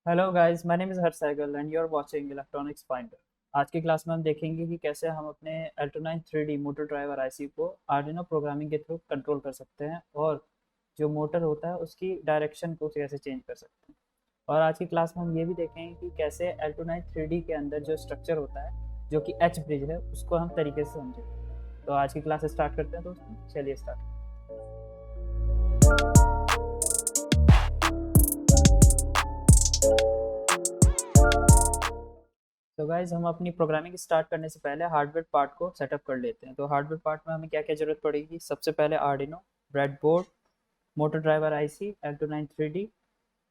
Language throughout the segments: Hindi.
Hello guys, my name is हर्षैगल and you are watching electronics finder. आज की क्लास में हम देखेंगे कि कैसे हम अपने Alto 9 3D motor driver IC को आर्डिनो प्रोग्रामिंग के थ्रू कंट्रोल कर सकते हैं और जो मोटर होता है उसकी डायरेक्शन को कैसे चेंज कर सकते हैं। और आज की क्लास में हम ये भी देखेंगे कि कैसे Alto 9 3D के अंदर जो स्ट्रक्चर होता है जो कि एच ब्रिज है उसको हम तरीके से समझेंगे। तो आज की क्लास स्टार्ट करते हैं दोस्तों, चलिए स्टार्ट। तो गाइज हम अपनी प्रोग्रामिंग स्टार्ट करने से पहले हार्डवेयर पार्ट को सेटअप कर लेते हैं। तो हार्डवेयर पार्ट में हमें क्या क्या जरूरत पड़ेगी? सबसे पहले Arduino, breadboard, motor driver IC, Alto 9 3D,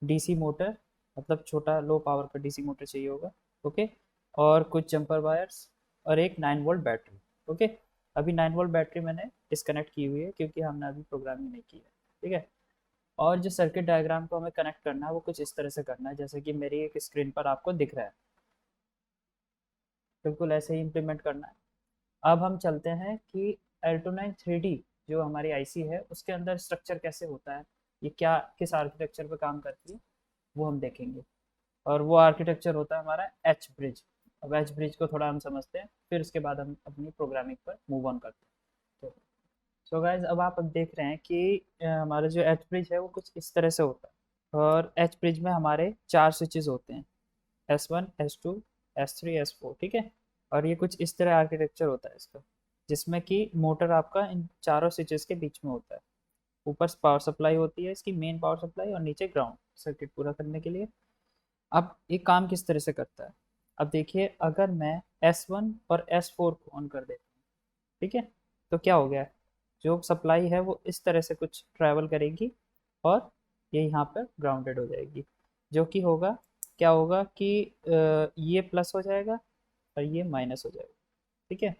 DC motor, मतलब छोटा लो पावर का डीसी मोटर चाहिए होगा। ओके, और कुछ जंपर वायर्स और एक 9 वोल्ट बैटरी। ओके, अभी 9 वोल्ट बैटरी मैंने डिस्कनेक्ट की हुई है क्योंकि हमने अभी प्रोग्रामिंग नहीं की है। ठीक है, और जो सर्किट डायग्राम को हमें कनेक्ट करना है वो कुछ इस तरह से करना है जैसे कि मेरी एक स्क्रीन पर आपको दिख रहा है। बिल्कुल ऐसे ही इम्प्लीमेंट करना है। अब हम चलते हैं कि Alto 9 3D जो हमारी आईसी है उसके अंदर स्ट्रक्चर कैसे होता है, ये क्या किस आर्किटेक्चर पे काम करती है वो हम देखेंगे। और वो आर्किटेक्चर होता है हमारा एच ब्रिज। अब एच ब्रिज को थोड़ा हम समझते हैं, फिर उसके बाद हम अपनी प्रोग्रामिंग पर मूव ऑन करते हैं। तो सो गाइज अब देख रहे हैं कि हमारा जो एच ब्रिज है वो कुछ इस तरह से होता है। और एच ब्रिज में हमारे 4 स्विचेस होते हैं, S1, S2, S3, S4। ठीक है, और ये कुछ इस तरह आर्किटेक्चर होता है इसका, जिसमें कि मोटर आपका इन चारों स्विचेस के बीच में होता है। ऊपर पावर सप्लाई होती है इसकी, मेन पावर सप्लाई, और नीचे ग्राउंड सर्किट पूरा करने के लिए। अब ये काम किस तरह से करता है? अब देखिए, अगर मैं S1 और S4 को ऑन कर देता हूँ, ठीक है, तो क्या हो गया? जो सप्लाई है वो इस तरह से कुछ ट्रैवल करेगी और ये यहाँ पर ग्राउंडेड हो जाएगी। जो कि होगा, क्या होगा कि ये प्लस हो जाएगा और ये माइनस हो जाएगा। ठीक है,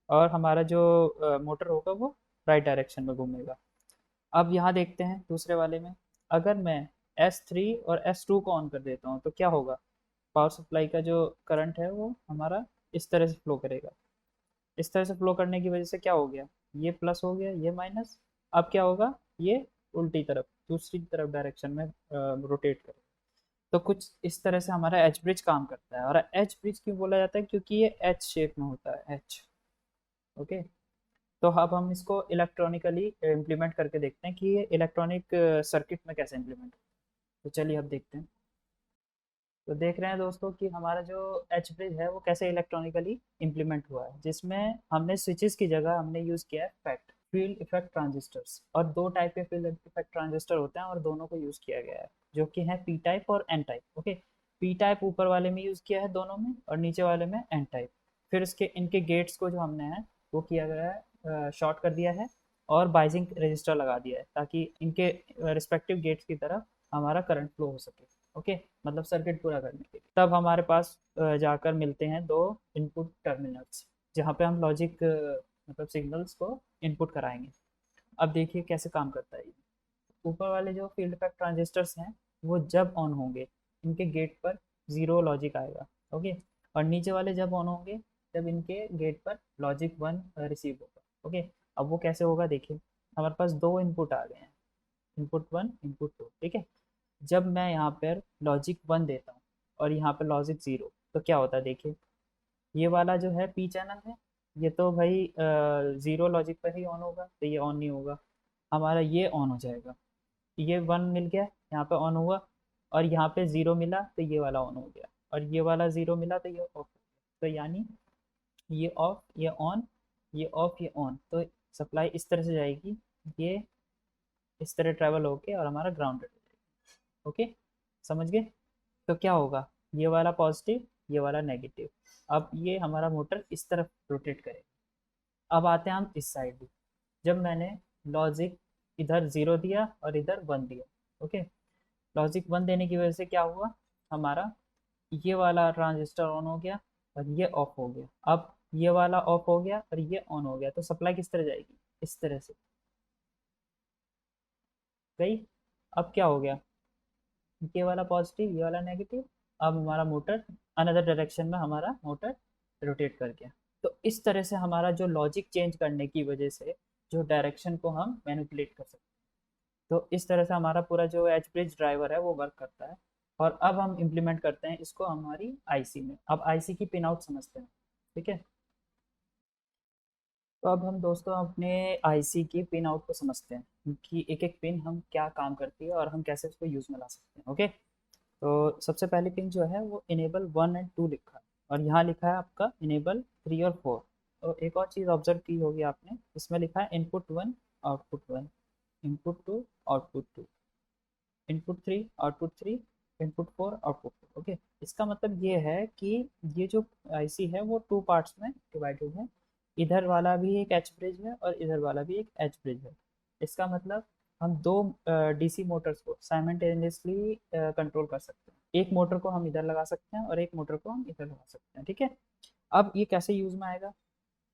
और हमारा जो मोटर होगा वो राइट डायरेक्शन में घूमेगा। अब यहाँ देखते हैं दूसरे वाले में, अगर मैं S3 और S2 को ऑन कर देता हूँ तो क्या होगा? पावर सप्लाई का जो करंट है वो हमारा इस तरह से फ्लो करेगा। इस तरह से फ्लो करने की वजह से क्या हो गया? ये प्लस हो गया, ये माइनस। अब क्या होगा? ये उल्टी तरफ, दूसरी तरफ डायरेक्शन में रोटेट करेगा। तो कुछ इस तरह से हमारा एच ब्रिज काम करता है। और एच ब्रिज क्यों बोला जाता है? क्योंकि ये एच शेप में होता है, एच। ओके, तो अब हम इसको इलेक्ट्रॉनिकली इम्प्लीमेंट करके देखते हैं कि ये इलेक्ट्रॉनिक सर्किट में कैसे इम्प्लीमेंट। तो चलिए अब देखते हैं। तो देख रहे हैं दोस्तों कि हमारा जो एच ब्रिज है वो कैसे इलेक्ट्रॉनिकली इम्प्लीमेंट हुआ है, जिसमें हमने स्विचेस की जगह हमने यूज किया है फैक्ट फील्ड इफेक्ट ट्रांजिस्टर्स। और दो टाइप के फील्ड इफेक्ट ट्रांजिस्टर होते हैं और दोनों को यूज किया गया है, जो कि है पी टाइप और N type. Okay, P type ऊपर वाले में यूज किया है दोनों में, और नीचे वाले में एन टाइप। फिर इसके इनके गेट्स को जो हमने है वो किया गया है, शॉर्ट कर दिया है और बाइजिंग रजिस्टर लगा दिया है, ताकि इनके रिस्पेक्टिव गेट्स की तरफ हमारा करंट फ्लो हो सके। ओके, मतलब सर्किट पूरा करने के लिए। तब हमारे पास जाकर मिलते हैं दो इनपुट टर्मिनल्स, जहाँ पे हम लॉजिक मतलब सिग्नल्स को इनपुट कराएंगे। अब देखिए कैसे काम करता है ये। ऊपर वाले जो फील्ड इफेक्ट ट्रांजिस्टर्स हैं वो जब ऑन होंगे इनके गेट पर जीरो लॉजिक आएगा। ओके, और नीचे वाले जब ऑन होंगे जब इनके गेट पर लॉजिक 1 रिसीव होगा। ओके, अब वो कैसे होगा देखिए। हमारे पास दो इनपुट आ गए हैं, इनपुट 1, इनपुट 2। ठीक है, जब मैं यहाँ पर लॉजिक 1 देता हूँ और यहाँ पर लॉजिक 0, तो क्या होता है देखिए। ये वाला जो है पी चैनल है, ये तो भाई जीरो लॉजिक पर ही ऑन होगा, तो ये ऑन नहीं होगा। हमारा ये ऑन हो जाएगा, ये 1 मिल गया, यहाँ पे ऑन हुआ। और यहाँ पे 0 मिला तो ये वाला ऑन हो गया, और ये वाला 0 मिला तो ये ऑफ हो गया। तो यानी ये ऑफ, ये ऑन, ये ऑफ, ये ऑन। तो सप्लाई इस तरह से जाएगी, ये इस तरह ट्रेवल होके और हमारा ग्राउंडेड हो जाएगा। ओके, समझ गए? तो क्या होगा? ये वाला पॉजिटिव, ये वाला नेगेटिव। अब ये हमारा मोटर इस तरफ रोटेट करेगा। अब आते हैं हम इस साइड भी। जब मैंने लॉजिक इधर 0 दिया और इधर 1 दिया, ओके, लॉजिक 1 देने की वजह से क्या हुआ? हमारा ये वाला ट्रांजिस्टर ऑन हो गया और ये ऑफ हो गया। अब ये वाला ऑफ हो गया और ये ऑन हो गया, तो सप्लाई किस तरह जाएगी? इस तरह से गई। अब क्या हो गया? ये वाला पॉजिटिव, ये वाला नेगेटिव। अब हमारा मोटर अनदर डायरेक्शन में हमारा मोटर रोटेट कर गया। तो इस तरह से हमारा जो लॉजिक चेंज करने की वजह से जो डायरेक्शन को हम मैनिपुलेट कर सकते हैं। तो इस तरह से हमारा पूरा जो एच ब्रिज ड्राइवर है वो वर्क करता है। और अब हम इम्प्लीमेंट करते हैं इसको हमारी आईसी में। अब आईसी की पिन आउट समझते हैं, ठीक है। तो अब हम दोस्तों अपने आईसी की पिन आउट को समझते हैं कि एक एक पिन हम क्या काम करती है और हम कैसे उसको यूज़ में ला सकते हैं। ओके, तो सबसे पहली पिन जो है वो इनेबल 1 एंड 2 लिखा है, और यहाँ लिखा है आपका इनेबल 3 और 4। और एक और चीज़ ऑब्जर्व की होगी आपने, इसमें लिखा है input 1 output 1, input 2 output 2, input 3 output 3, input 4 output 4। Okay, इसका मतलब ये है कि ये जो आईसी है वो 2 पार्ट्स में डिवाइडेड है। इधर वाला भी एक एच ब्रिज है और इधर वाला भी एक एच ब्रिज है। इसका मतलब हम दो डीसी मोटर्स को साइमल्टेनियसली कंट्रोल कर सकते हैं। एक मोटर को हम इधर लगा सकते हैं और एक मोटर को हम इधर लगा सकते हैं, ठीक है। अब ये कैसे यूज में आएगा?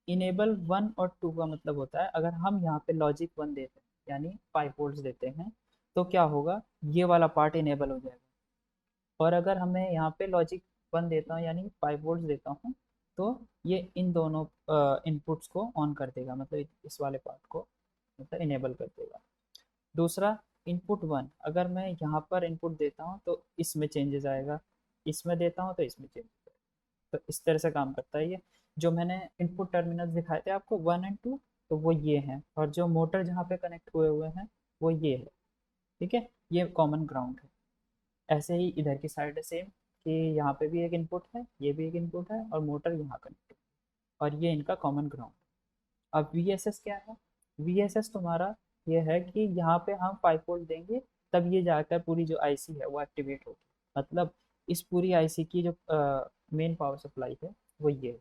इनेबल 1 और 2 का मतलब होता है अगर हम यहाँ पे लॉजिक 1 देते हैं यानी 5 वोल्ट देते हैं तो क्या होगा, ये वाला पार्ट इनेबल हो जाएगा। और अगर हमें यहाँ पे लॉजिक 1 देता हूँ यानी 5 वोल्ट देता हूँ तो ये इन दोनों इनपुट्स को ऑन कर देगा, मतलब इस वाले पार्ट को मतलब इनेबल कर देगा। दूसरा, इनपुट 1 अगर मैं यहाँ पर इनपुट देता हूँ तो इसमें चेंजेस आएगा, इसमें देता हूँ तो इसमें चेंजेस आएगा। तो इस तरह से काम करता है ये। जो मैंने इनपुट टर्मिनल्स दिखाए थे आपको 1 एंड 2, तो वो ये हैं, और जो मोटर जहाँ पे कनेक्ट हुए हुए हैं वो ये है, ठीक है। ये कॉमन ग्राउंड है। ऐसे ही इधर की साइड है सेम, कि यहाँ पे भी एक इनपुट है, ये भी एक इनपुट है, और मोटर यहाँ कनेक्ट है, और ये इनका कॉमन ग्राउंड। अब वी एस एस क्या है? वी एस एस तुम्हारा ये है कि यहाँ पे हम 5 वोल्ट देंगे तब ये जाकर पूरी जो आईसी है वो एक्टिवेट होगी। मतलब इस पूरी आईसी की जो मेन पावर सप्लाई है वो ये है।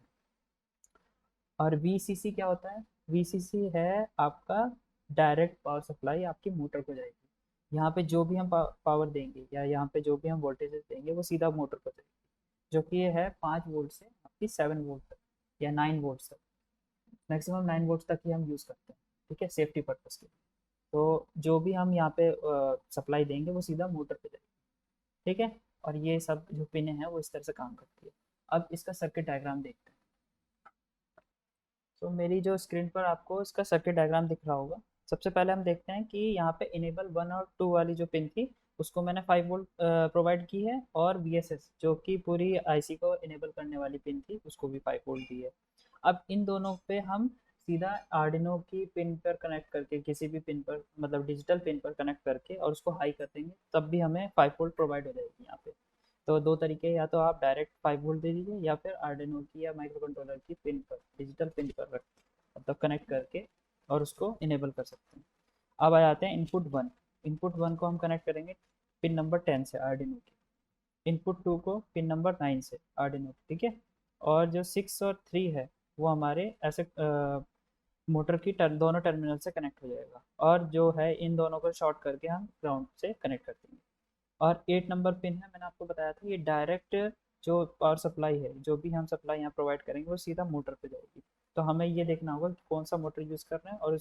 और वीसीसी क्या होता है? वीसीसी है आपका डायरेक्ट पावर सप्लाई आपकी मोटर को जाएगी। यहाँ पे जो भी हम पावर देंगे या यहाँ पे जो भी हम वोल्टेज देंगे वो सीधा मोटर को जाएगी, जो कि ये है 5 वोल्ट से आपकी 7 वोल्ट तक या 9 वोल्ट तक। मैक्सिमम 9 वोल्ट तक ही हम यूज़ करते हैं, ठीक है, सेफ्टी पर्पज़ के लिए। तो जो भी हम यहाँ पे सप्लाई देंगे वो सीधा मोटर पे जाएगी, ठीक है। और ये सब जो पिने हैं वो इस तरह से काम करती है। अब इसका सर्किट डायग्राम देखते हैं। तो मेरी जो स्क्रीन पर आपको इसका सर्किट डायग्राम दिख रहा होगा। सबसे पहले हम देखते हैं कि यहाँ पे इनेबल 1 और 2 वाली जो पिन थी उसको मैंने 5 वोल्ट प्रोवाइड की है, और वीएसएस जो कि पूरी आईसी को इनेबल करने वाली पिन थी उसको भी 5 वोल्ट दी है। अब इन दोनों पे हम सीधा आर्डिनो की पिन पर कनेक्ट करके, किसी भी पिन पर मतलब डिजिटल पिन पर कनेक्ट करके और उसको हाई कर देंगे, तब भी हमें 5 वोल्ट प्रोवाइड हो जाएगी यहाँ पे। तो दो तरीके, या तो आप डायरेक्ट 5 वोल्ट दे दीजिए या फिर आर्डिनो की या माइक्रो कंट्रोलर की पिन पर, डिजिटल पिन पर रख मतलब कनेक्ट करके और उसको इनेबल कर सकते हैं। अब आ जाते हैं इनपुट 1। इनपुट 1 को हम कनेक्ट करेंगे पिन नंबर 10 से आर्डिनो की, इनपुट 2 को पिन नंबर 9 से आर्डिनो की, ठीक है। और जो 6 और 3 है वो हमारे ऐसे मोटर की दोनों टर्मिनल से कनेक्ट हो जाएगा, और जो है इन दोनों को शॉर्ट करके हम ग्राउंड से कनेक्ट कर देंगे। और 8 नंबर पिन है, मैंने आपको बताया था, ये डायरेक्ट जो पावर सप्लाई है, जो भी हम सप्लाई यहाँ प्रोवाइड करेंगे वो सीधा मोटर पे जाएगी। तो हमें ये देखना होगा कि कौन सा मोटर यूज़ कर रहे हैं और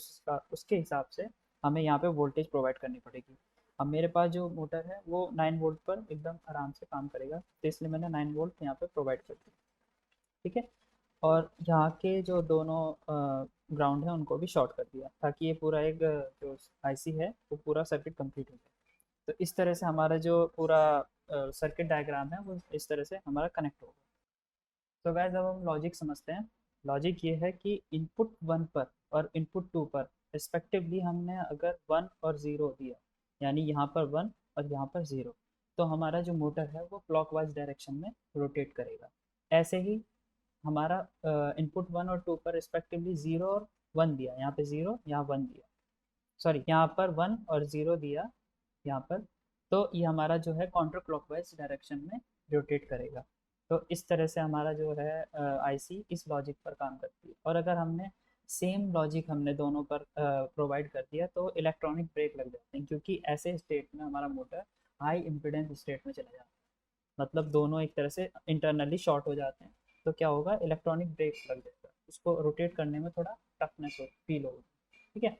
उसके हिसाब से हमें यहाँ पे वोल्टेज प्रोवाइड करनी पड़ेगी। अब मेरे पास जो मोटर है वो 9 वोल्ट पर एकदम आराम से काम करेगा, तो इसलिए मैंने 9 वोल्ट यहाँ पे प्रोवाइड कर दिया, ठीक है। और यहाँ के जो दोनों ग्राउंड है उनको भी शॉर्ट कर दिया, ताकि ये पूरा एक जो आईसी है वो पूरा सर्किट कंप्लीट हो जाए। तो इस तरह से हमारा जो पूरा सर्किट डायग्राम है वो इस तरह से हमारा कनेक्ट होगा। तो गाइस अब हम लॉजिक समझते हैं। लॉजिक ये है कि इनपुट 1 पर और इनपुट 2 पर रिस्पेक्टिवली हमने अगर 1 और 0 दिया, यानी यहाँ पर 1 और यहाँ पर 0, तो हमारा जो मोटर है वो क्लॉकवाइज डायरेक्शन में रोटेट करेगा। ऐसे ही हमारा इनपुट 1 और 2 पर रिस्पेक्टिवली 0 और 1 दिया, यहाँ पे 0 यहाँ 1 दिया, सॉरी यहाँ पर 1 और 0 दिया यहाँ पर, तो ये हमारा जो है काउंटर क्लॉकवाइज डायरेक्शन में रोटेट करेगा। तो इस तरह से हमारा जो है आईसी इस लॉजिक पर काम करती है। और अगर हमने सेम लॉजिक हमने दोनों पर प्रोवाइड कर दिया तो इलेक्ट्रॉनिक ब्रेक लग जाते हैं, क्योंकि ऐसे स्टेट में हमारा मोटर हाई इम्पिडेंस स्टेट में चला जाता है, मतलब दोनों एक तरह से इंटरनली शॉर्ट हो जाते हैं। तो क्या होगा, इलेक्ट्रॉनिक ब्रेक लग जाएगा, उसको रोटेट करने में थोड़ा टफनेस हो फील होगा, ठीक है।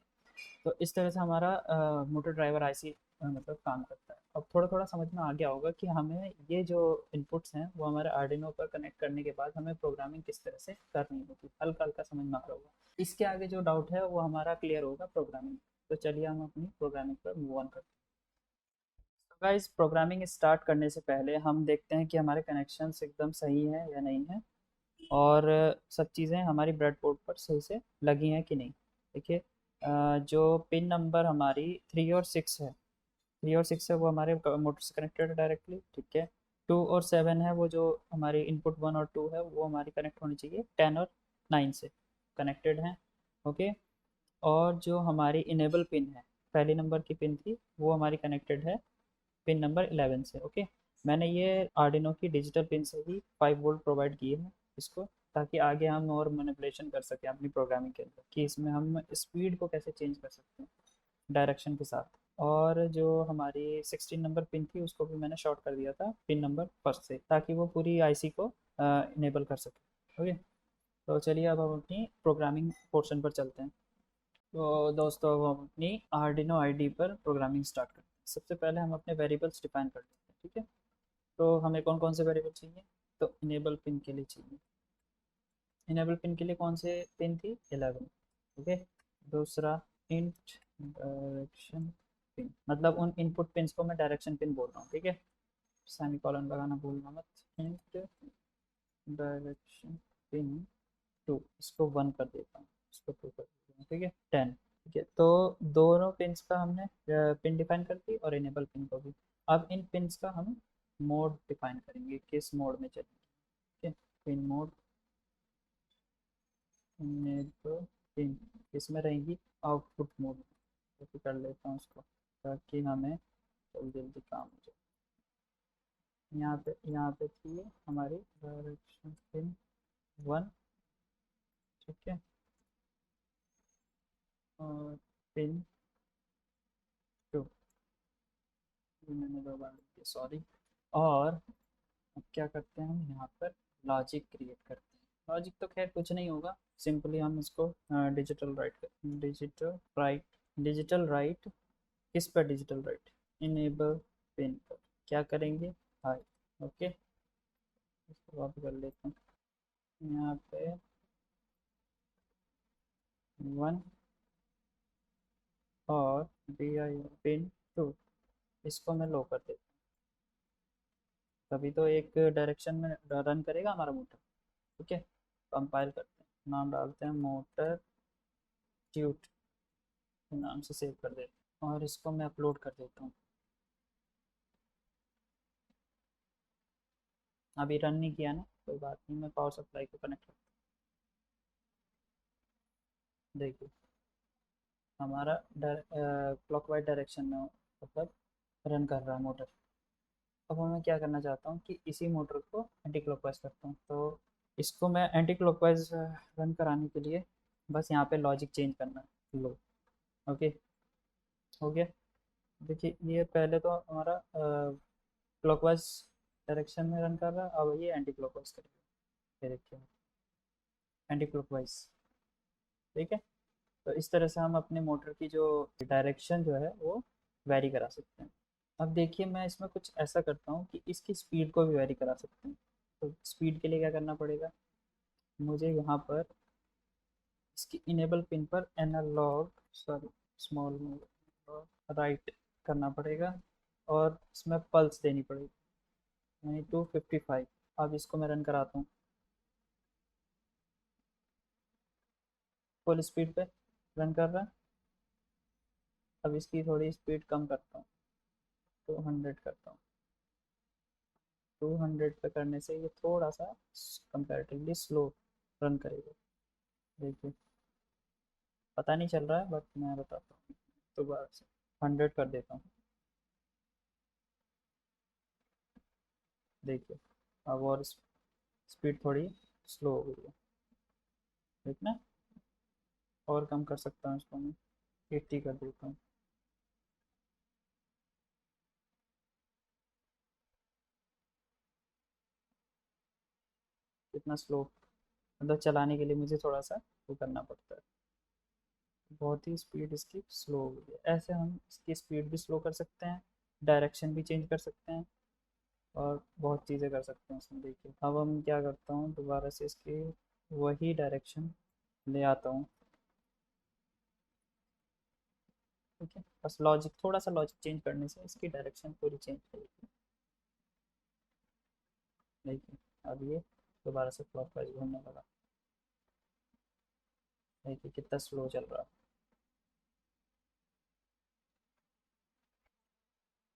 तो इस तरह से हमारा मोटर ड्राइवर आईसी मतलब काम करता है। अब थोड़ा थोड़ा समझ में आ गया होगा कि हमें ये जो इनपुट्स हैं वो हमारे आर्डिनो पर कनेक्ट करने के बाद हमें प्रोग्रामिंग किस तरह से करनी होगी, हल्का हल्का समझ में आ रहा होगा। इसके आगे जो डाउट है वो हमारा क्लियर होगा प्रोग्रामिंग। तो चलिए हम अपनी प्रोग्रामिंग पर मूव ऑन करते हैं। गाइस प्रोग्रामिंग स्टार्ट करने से पहले हम देखते हैं कि हमारे कनेक्शंस एकदम सही हैं या नहीं है, और सब चीज़ें हमारी ब्रेडबोर्ड पर सही से लगी हैं कि नहीं। देखिए, जो पिन नंबर हमारी 3 और 6 है, 3 और 6 है वो हमारे मोटर से कनेक्टेड है डायरेक्टली, ठीक है। 2 और 7 है वो जो हमारी इनपुट 1 और 2 है वो हमारी कनेक्ट होनी चाहिए 10 और 9 से कनेक्टेड हैं, ओके। और जो हमारी इनेबल पिन है, पहली नंबर की पिन थी, वो हमारी कनेक्टेड है पिन नंबर 11 से, ओके। मैंने ये आर्डिनो की डिजिटल पिन से ही 5 वोल्ट प्रोवाइड किए हैं इसको, ताकि आगे हम और मैनिपुलेशन कर सकें अपनी प्रोग्रामिंग के अंदर कि इसमें हम स्पीड को कैसे चेंज कर सकते हैं डायरेक्शन के साथ। और जो हमारी 16 नंबर पिन थी उसको भी मैंने शॉर्ट कर दिया था पिन नंबर फर्स्ट से, ताकि वो पूरी आईसी को इनेबल कर सके, ओके। तो चलिए अब हम अपनी प्रोग्रामिंग पोर्शन पर चलते हैं। तो दोस्तों अब हम अपनी आर्डिनो आईडी पर प्रोग्रामिंग स्टार्ट करते हैं। सबसे पहले हम अपने वेरिएबल्स डिफाइन कर लेते हैं, ठीक है। तो हमें कौन कौन से वेरिएबल चाहिए, तो इनेबल पिन के लिए चाहिए, इनेबल पिन के लिए कौन से पिन थी, 11, ओके। दूसरा इंट डायरेक्शन पिन, मतलब उन इनपुट पिन्स को मैं डायरेक्शन पिन बोल रहा हूँ, ठीक है। सेमी कॉलन लगाना भूलना मत। इंट डायरेक्शन पिन 2, इसको 1 कर देता हूँ, इसको 2 कर देता हूँ, ठीक है। 10, ठीक है। तो दोनों पिन्स का हमने पिन डिफाइन कर दी और इनेबल पिन को भी। अब इन पिन्स का हम मोड डिफाइन करेंगे, किस मोड में चलेंगे, ठीक है। पिन मोड इनेबल पिन इसमें रहेंगी आउटपुट मोड, कॉपी कर लेता हूँ उसको ताकि हमें जल्दी जल्दी काम हो जाए। यहाँ पे थी हमारी डायरेक्शन पिन 1, ठीक है। और पिन 2, मैंने 2 बार लिख दिया, सॉरी। और अब क्या करते हैं, हम यहाँ पर लॉजिक क्रिएट करते हैं। लॉजिक तो खैर कुछ नहीं होगा, सिंपली हम इसको डिजिटल राइट कर, डिजिटल राइट किस पर, डिजिटल राइट इनेबल पिन पर क्या करेंगे, हाई, ओके। इसको कॉपी कर लेते हैं, यहाँ पे 1 और डी आई पिन 2, इसको मैं लो कर देता हूँ, तभी तो एक डायरेक्शन में रन करेगा हमारा मोटर, ठीक है। कंपाइल करते हैं, नाम डालते हैं मोटर ट्यूट नाम से सेव कर देते हैं, और इसको मैं अपलोड कर देता हूँ। अभी रन नहीं किया ना, कोई बात नहीं, मैं पावर सप्लाई को कनेक्ट करता हूँ। देखिए हमारा क्लॉकवाइज डायरेक्शन में मतलब रन कर रहा है मोटर। अब मैं क्या करना चाहता हूँ कि इसी मोटर को एंटी क्लॉकवाइज करता हूँ, तो इसको मैं एंटी क्लॉकवाइज रन कराने के लिए बस यहाँ पे लॉजिक चेंज करना है, लो, ओके, हो गया। देखिए ये पहले तो हमारा क्लॉकवाइज डायरेक्शन में रन कर रहा है, अब ये एंटी क्लॉकवाइज करेगा, ये देखिए एंटी क्लॉकवाइज, ठीक है। तो इस तरह से हम अपने मोटर की जो डायरेक्शन जो है वो वेरी करा सकते हैं। अब देखिए मैं इसमें कुछ ऐसा करता हूँ कि इसकी स्पीड को भी वेरी करा सकते हैं। तो स्पीड के लिए क्या करना पड़ेगा, मुझे यहाँ पर इसकी इनेबल पिन पर एनालॉग सॉरी स्मॉल राइट करना पड़ेगा, और इसमें पल्स देनी पड़ेगी, यानी 255। अब इसको मैं रन कराता हूँ फुल स्पीड पे, रन कर रहा है। अब इसकी थोड़ी स्पीड कम करता हूँ, 200 करता हूँ। 200 पे करने से ये थोड़ा सा कंपैरेटिवली स्लो रन करेगा, देखिए पता नहीं चल रहा है बट मैं बताता हूँ। दोबारा से 100 कर देता हूँ, देखिए अब और स्पीड थोड़ी स्लो हो गई है, ठीक ना। और कम कर सकता हूँ इसको मैं, 80 कर देता हूँ। इतना स्लो, मतलब चलाने के लिए मुझे थोड़ा सा वो करना पड़ता है, बहुत ही स्पीड इसकी स्लो हो गई है। ऐसे हम इसकी स्पीड भी स्लो कर सकते हैं, डायरेक्शन भी चेंज कर सकते हैं, और बहुत चीज़ें कर सकते हैं इसमें। देखिए अब हम क्या करता हूँ, दोबारा से इसकी वही डायरेक्शन ले आता हूँ, ठीक है, बस लॉजिक, थोड़ा सा लॉजिक चेंज करने से इसकी डायरेक्शन पूरी चेंज हो जाएगी। देखिए अब ये दोबारा से क्लॉकवाइज घूमने लगा, देखिए कितना स्लो चल रहा है।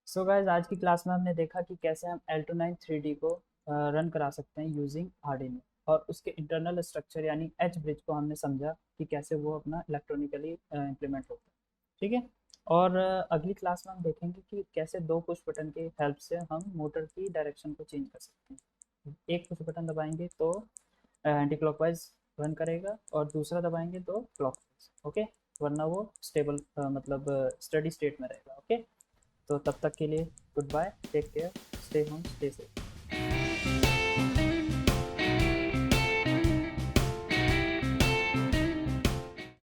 सो गाइज आज की क्लास में हमने देखा कि कैसे हम L29 3D को रन करा सकते हैं यूजिंग Arduino, और उसके इंटरनल स्ट्रक्चर यानी एच ब्रिज को हमने समझा कि कैसे वो अपना इलेक्ट्रॉनिकली इम्प्लीमेंट होता है। ठीक है, और अगली क्लास में हम देखेंगे कि कैसे दो पुश बटन की हेल्प से हम मोटर की डायरेक्शन को चेंज कर सकते हैं। एक पुश बटन दबाएंगे तो एंटी क्लॉकवाइज रन करेगा, और दूसरा दबाएंगे तो क्लॉकवाइज। ओके, वरना वो स्टेबल मतलब स्टडी स्टेट में रहेगा। ओके, तो तब तक के लिए good bye, take care, stay home, stay safe.